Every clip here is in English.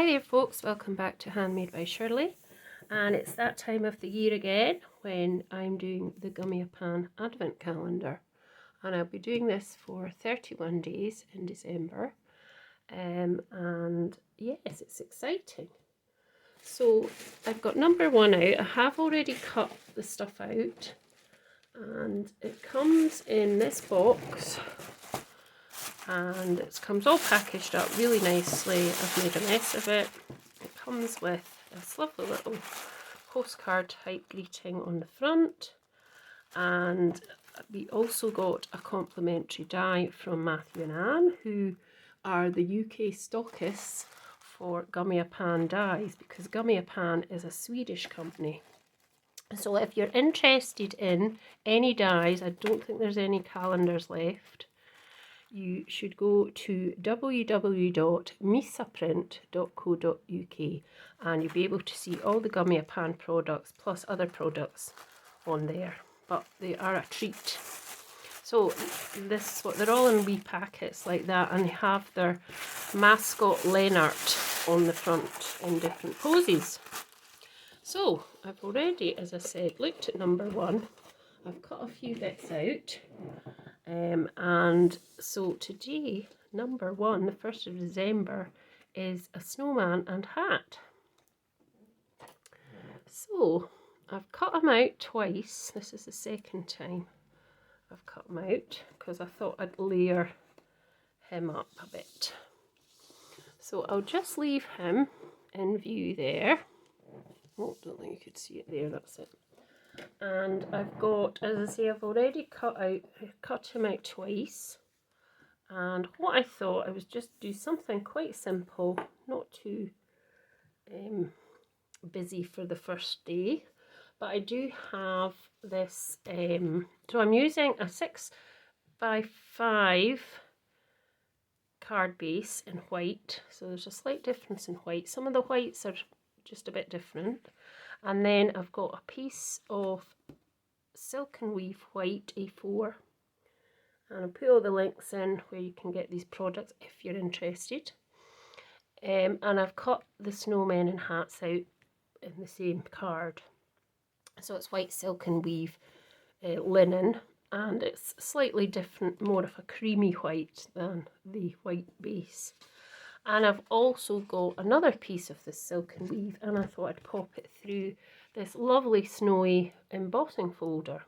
Hi there folks, welcome back to Handmade by Shirley, and it's that time of the year again when I'm doing the Gummiapan Advent Calendar, and I'll be doing this for 31 days in December, and yes, it's exciting. So I've got number 1 out. I have already cut the stuff out and it comes in this box. And it comes all packaged up really nicely. I've made a mess of it. It comes with this lovely little postcard type greeting on the front, and we also got a complimentary die from Matthew and Anne, who are the UK stockists for Gummiapan dies, because Gummiapan is a Swedish company. So if you're interested in any dies, I don't think there's any calendars left, you should go to www.misaprint.co.uk and you'll be able to see all the Gummiapan products plus other products on there, but they are a treat. So this is what they're all in wee packets like that, and they have their mascot Lennart on the front in different poses. So I've already, as I said, looked at number 1. I've cut a few bits out. And so today, number 1, the 1st of December, is a snowman and hat. So I've cut them out twice. This is the second time I've cut them out because I thought I'd layer him up a bit. So I'll just leave him in view there. Oh, don't think you could see it there, that's it. And I've got, as I say, I've already cut him out twice, and what I thought I was just do something quite simple, not too busy for the first day, but I do have this, so I'm using a 6x5 card base in white, so there's a slight difference in white. Some of the whites are just a bit different. And then I've got a piece of silk and weave white A4, and I'll put all the links in where you can get these products if you're interested. And I've cut the snowmen and hats out in the same card. So it's white silk and weave linen, and it's slightly different, more of a creamy white than the white base. And I've also got another piece of this silk and weave, and I thought I'd pop it through this lovely snowy embossing folder.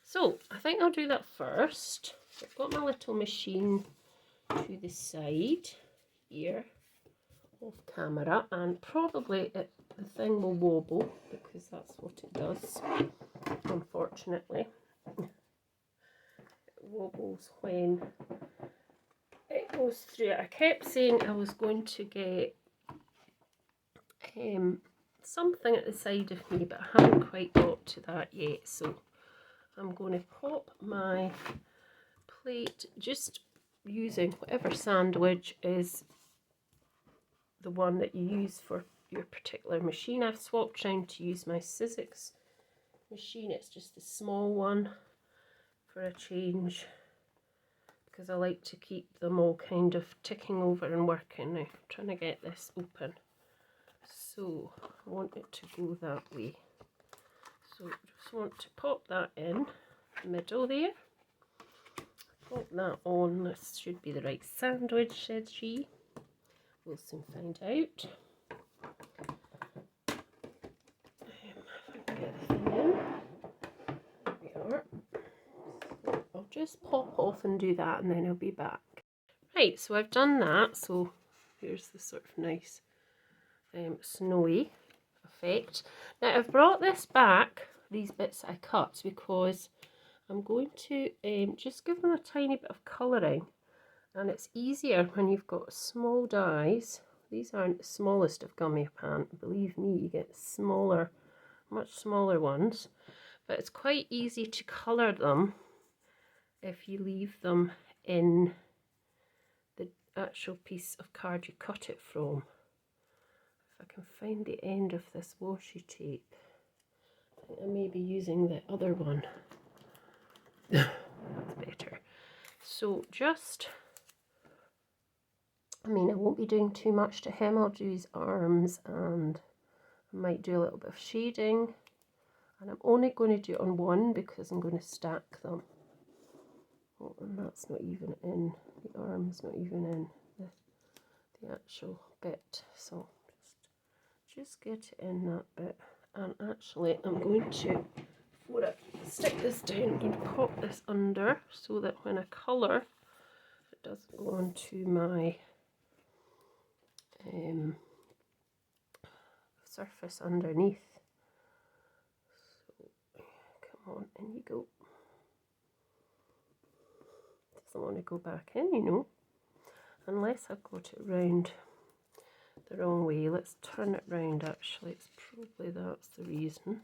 So I think I'll do that first. I've got my little machine to the side here off camera, and probably the thing will wobble because that's what it does, unfortunately. It wobbles when it goes through. I kept saying I was going to get something at the side of me, but I haven't quite got to that yet, so I'm going to pop my plate, just using whatever sandwich is the one that you use for your particular machine. I've swapped around to use my Sizzix machine. It's just a small one for a change, because I like to keep them all kind of ticking over and working. Now I'm trying to get this open, so I want it to go that way. So just want to pop that in the middle there, pop that on. This should be the right sandwich, said she. We'll soon find out. If I can get the thing in. There we are. I'll just pop off and do that, and then I'll be back. Right, so I've done that. So here's the sort of nice snowy effect. Now I've brought this back, these bits I cut, because I'm going to just give them a tiny bit of colouring, and it's easier when you've got small dies. These aren't the smallest of Gummiapan, believe me, you get smaller, much smaller ones, but it's quite easy to colour them if you leave them in the actual piece of card you cut it from. If I can find the end of this washi tape, I think I may be using the other one. That's better. So just I mean, I won't be doing too much to him. I'll do his arms and I might do a little bit of shading. And I'm only going to do it on one because I'm going to stack them. Oh, and that's not even in, the arm's not even in the actual bit. So just get it in that bit. And actually I'm going to, before I stick this down, I'm going to pop this under so that when I colour, it doesn't go onto my surface underneath. So come on, in you go. Doesn't want to go back in, you know, unless I've got it round the wrong way. Let's turn it round. Actually, it's probably that's the reason.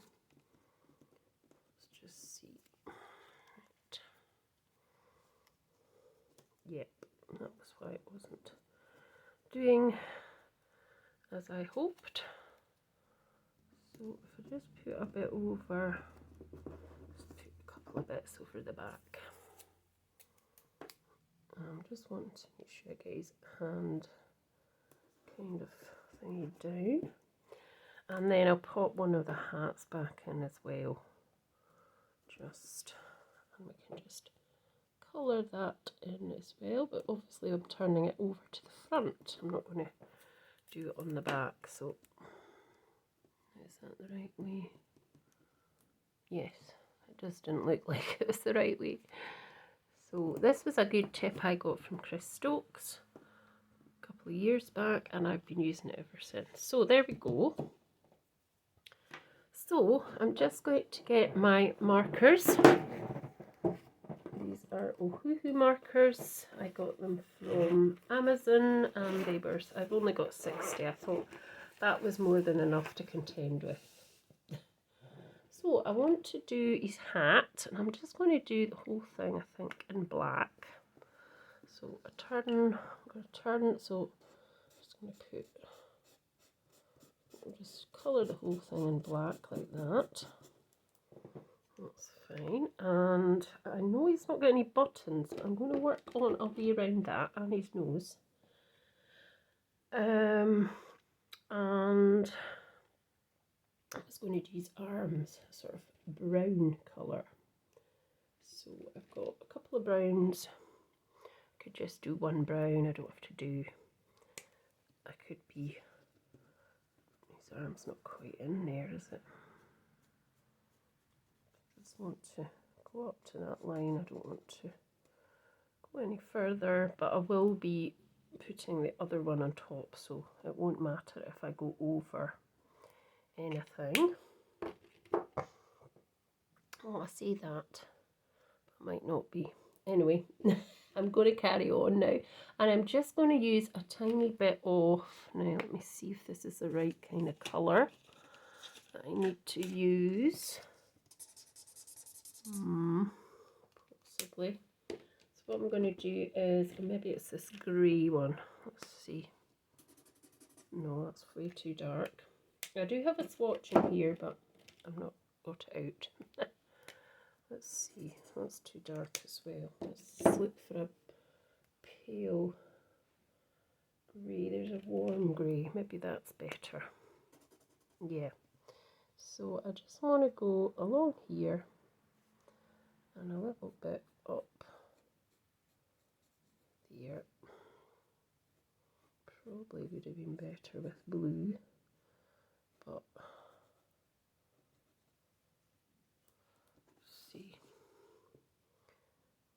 Let's just see. Right. Yep, that was why it wasn't doing as I hoped. So if I just put a bit over, just put a couple of bits over the back. Just want to make sure I get his hand kind of thingy down. And then I'll pop one of the hats back in as well. Just, and we can just colour that in as well. But obviously I'm turning it over to the front. I'm not going to do it on the back. So is that the right way? Yes, it just didn't look like it was the right way. So this was a good tip I got from Chris Stokes a couple of years back, and I've been using it ever since. So there we go. So I'm just going to get my markers. These are Ohuhu markers. I got them from Amazon and they were, I've only got 60. I thought that was more than enough to contend with. So I want to do his hat, and I'm just going to do the whole thing, I think, in black. So I'm going to turn, so I'm just going to put, I'll just colour the whole thing in black like that. That's fine. And I know he's not got any buttons, but I'm going to work on a way around that and his nose. And I was going to do his arms, sort of brown colour. So I've got a couple of browns. I could just do one brown. I don't have to do, I could be, his arm's not quite in there, is it? I just want to go up to that line. I don't want to go any further, but I will be putting the other one on top, so it won't matter if I go over anything. Oh, I see that. It might not be. Anyway, I'm going to carry on now, and I'm just going to use a tiny bit of, now let me see if this is the right kind of colour that I need to use. Possibly. So what I'm going to do is, maybe it's this grey one. Let's see. No, that's way too dark. I do have a swatch in here, but I've not got it out. Let's see, that's too dark as well. Let's look for a pale grey. There's a warm grey. Maybe that's better. Yeah. So I just want to go along here and a little bit up there. Probably would have been better with blue, but let's see.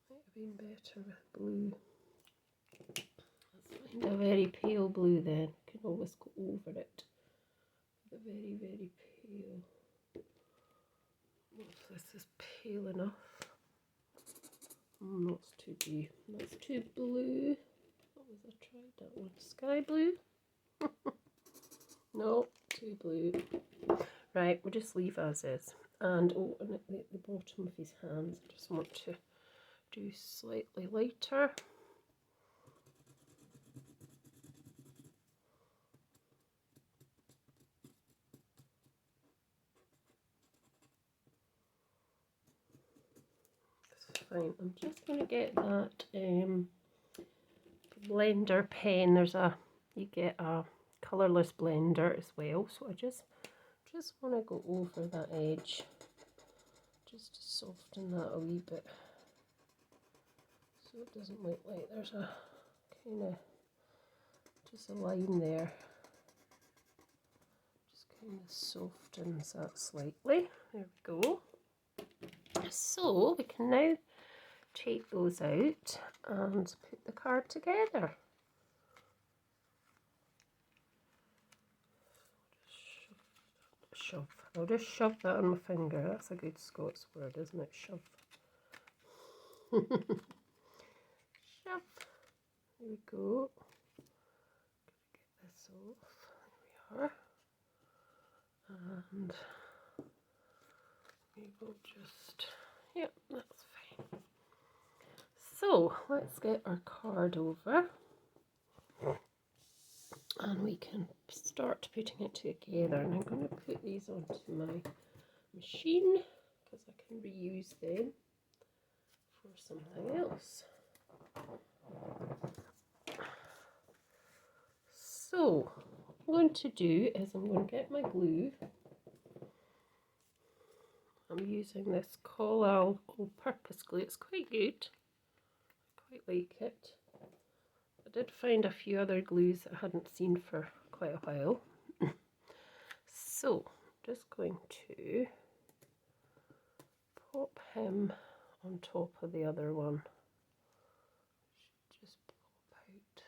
Might have been better with blue. Let's find a very pale blue then. You can always go over it. The very, very pale. If this is pale enough. That's too deep. That's too blue. What was I tried that one? Sky blue? No, too blue. Right, we'll just leave as is. And oh, and at the bottom of his hands, I just want to do slightly lighter. Fine, I'm just going to get that blender pen. You get a colourless blender as well. So I just want to go over that edge just to soften that a wee bit, so it doesn't look like there's a kind of just a line there. Just kind of softens that slightly. There we go. So we can now take those out and put the card together. Shove. I'll just shove that on my finger. That's a good Scots word, isn't it? Shove. Shove. There we go. Get this off. There we are. And we will just, yep, that's fine. So let's get our card over and we can start putting it together. And I'm going to put these onto my machine because I can reuse them for something else. So what I'm going to do is I'm going to get my glue. I'm using this Collal all-purpose glue. It's quite good. I quite like it. I did find a few other glues that I hadn't seen for quite a while. So I'm just going to pop him on top of the other one. Should just pop out.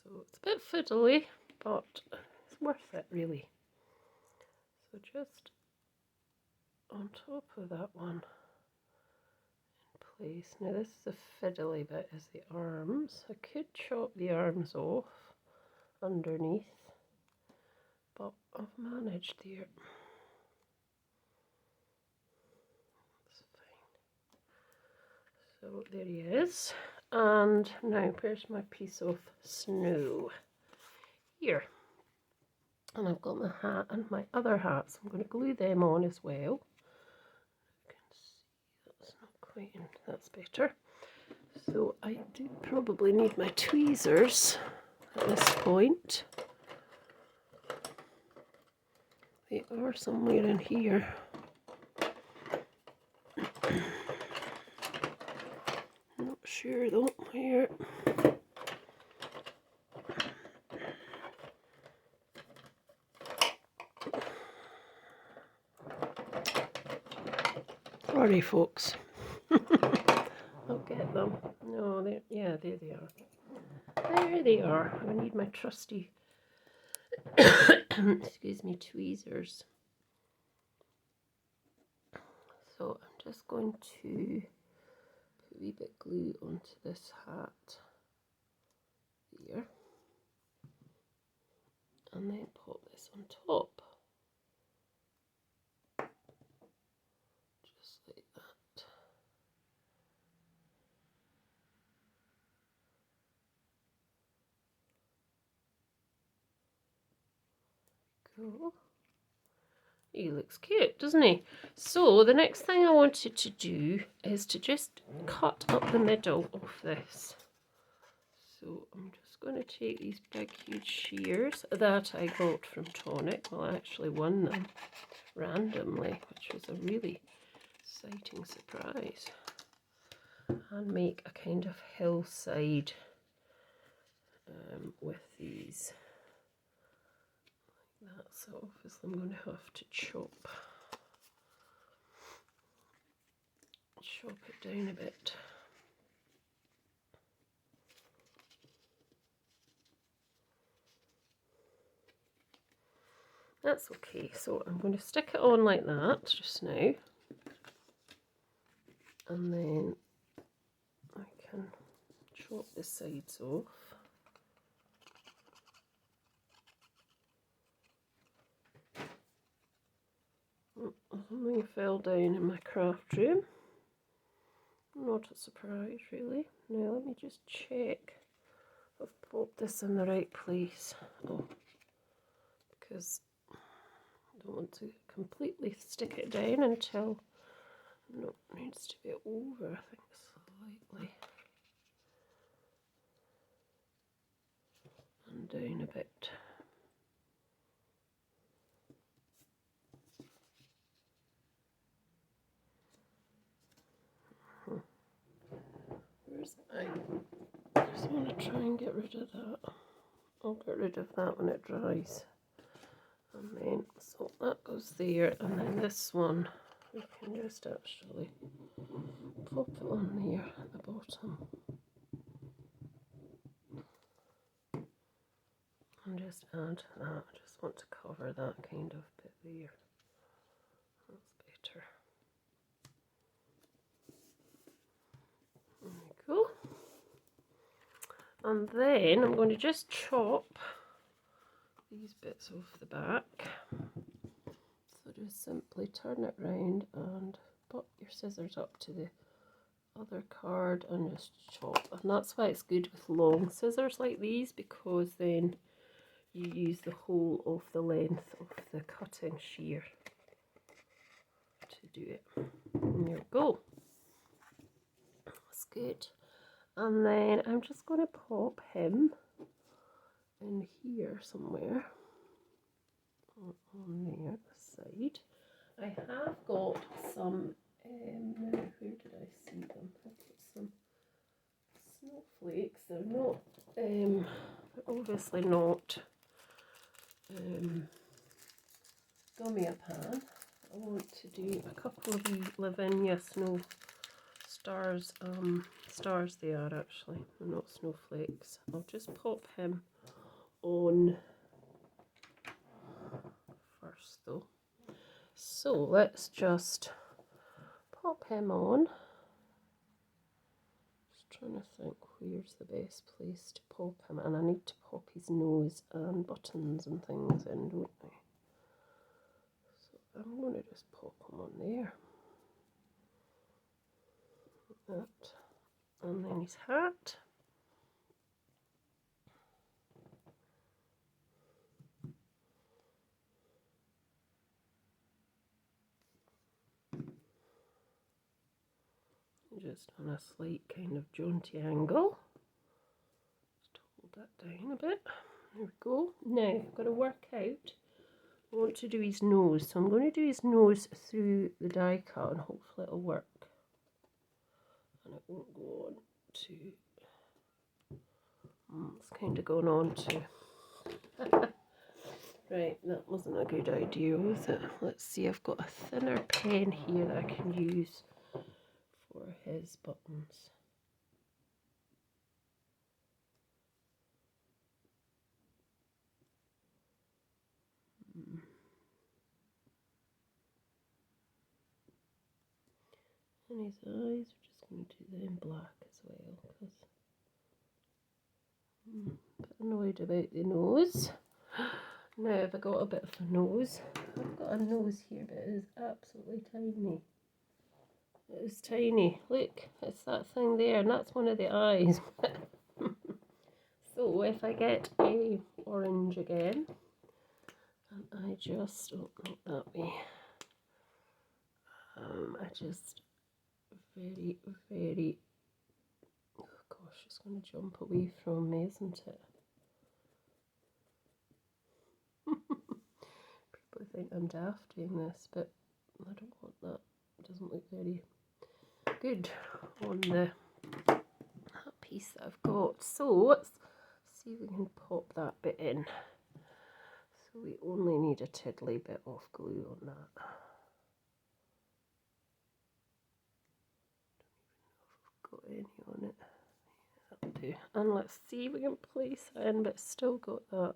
So it's a bit fiddly, but it's worth it really. So just on top of that one in place. Now this is the fiddly bit, is the arms. I could chop the arms off underneath, but I've managed there. That's fine. So there he is. And now where's my piece of snow? Here. And I've got my hat and my other hats. I'm going to glue them on as well. You can see that's not quite in, that's better. So I do probably need my tweezers at this point. They are somewhere in here. Not sure though where. Sorry folks. I'll get them. No, yeah, there they are. There they are. I need my trusty excuse me, tweezers. So I'm just going to put a wee bit glue onto this hat here and then pop this on top. Just like that. Cool. He looks cute, doesn't he? So the next thing I wanted to do is to just cut up the middle of this. So I'm just going to take these big huge shears that I got from Tonic. Well, I actually won them randomly, which was a really exciting surprise. And make a kind of hillside with these. Like that. So obviously I'm going to have to chop it down a bit. That's okay, so I'm going to stick it on like that just now, and then I can chop the sides off. Oh, something fell down in my craft room. Not a surprise really. Now let me just check I've popped this in the right place. Oh, because Don't want to completely stick it down until, no, it needs to be over, I think, slightly. And down a bit. Where's I just want to try and get rid of that. I'll get rid of that when it dries. And then, so that goes there, and then this one, we can just actually pop it on there at the bottom. And just add that. I just want to cover that kind of bit there. That's better. There we go. And then I'm going to just chop these bits off the back. So just simply turn it round and put your scissors up to the other card and just chop. And that's why it's good with long scissors like these, because then you use the whole of the length of the cutting shear to do it. And there we go. That's good. And then I'm just going to pop him in here somewhere on there side. I have got some where did I see them? I've got some snowflakes. They're not they're obviously not Gummiapan. I want to do a couple of these Lavinia snow stars. Stars they are actually, they're not snowflakes. I'll just pop him on first though. So let's just pop him on. Just trying to think where's the best place to pop him, and I need to pop his nose and buttons and things in, don't I? So I'm going to just pop him on there. Like that. And then his hat. Just on a slight kind of jaunty angle. Just hold that down a bit. There we go. Now I've got to work out. I want to do his nose, so I'm going to do his nose through the die cut, and hopefully it'll work. And it won't go on to. It's kind of going on to. Right, that wasn't a good idea, was it? Let's see, I've got a thinner pen here that I can use for his buttons. And his eyes, we're just going to do them in black as well, because I'm a bit annoyed about the nose. Now have I got a bit of a nose? I've got a nose here, but it is absolutely tiny. It is tiny. Look, it's that thing there, and that's one of the eyes. So if I get a orange again, and I just, oh, not that way. I just very, oh gosh, it's going to jump away from me, isn't it? People think I'm daft doing this, but I don't want that. It doesn't look very good on that piece that I've got. So let's see if we can pop that bit in. So we only need a tiddly bit of glue on that. Don't even know if I've got any on it. Yeah, that'll do. And let's see if we can place that in, but it's still got that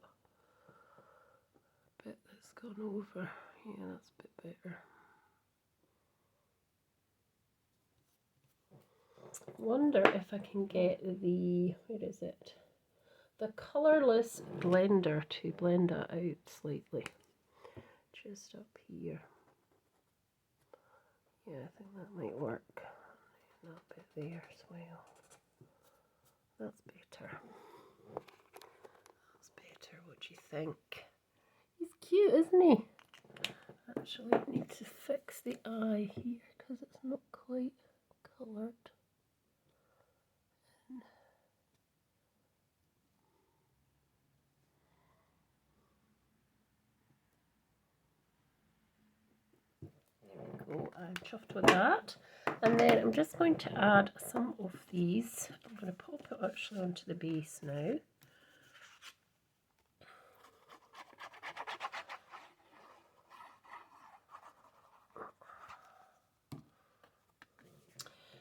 bit that's gone over. Yeah, that's a bit better. Wonder if I can get the, where is it? The colourless blender to blend that out slightly. Just up here. Yeah, I think that might work. And that bit there as well. That's better. That's better. What do you think? He's cute, isn't he? actually need to fix the eye here because it's not quite coloured. There we go, I'm chuffed with that. And then I'm just going to add some of these. I'm going to pop it actually onto the base now.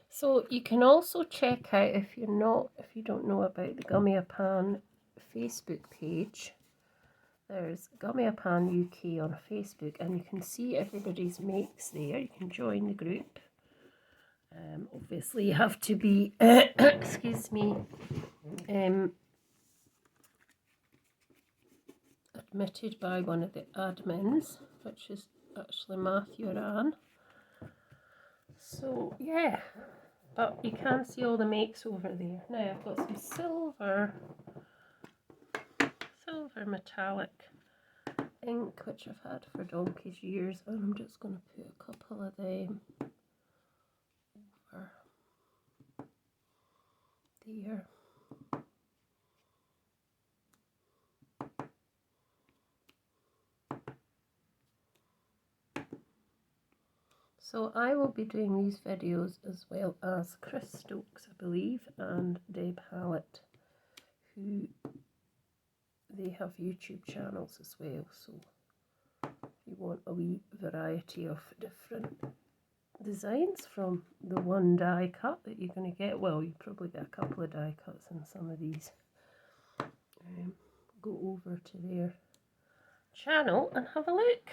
So you can also check out, if you don't know about the Gummiapan Facebook page, there's Gummiapan UK on Facebook, and you can see everybody's makes there. You can join the group. Obviously you have to be excuse me, admitted by one of the admins, which is actually Matthew or Anne. So yeah, but you can see all the makes over there. Now I've got some silver metallic ink, which I've had for donkey's years, and I'm just going to put a couple of them over there. So I will be doing these videos as well as Chris Stokes, I believe, and Deb Hallett, who they have YouTube channels as well. So if you want a wee variety of different designs from the one die cut that you're going to get, well, you probably get a couple of die cuts in some of these, go over to their channel and have a look.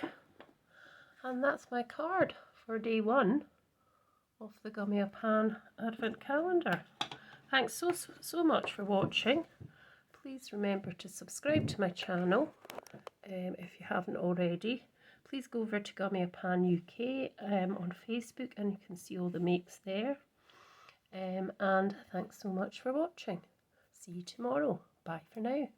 And that's my card for day 1 of the Gummiapan Advent Calendar. Thanks so much for watching. Please remember to subscribe to my channel if you haven't already. Please go over to Gummiapan UK on Facebook, and you can see all the makes there. And thanks so much for watching. See you tomorrow. Bye for now.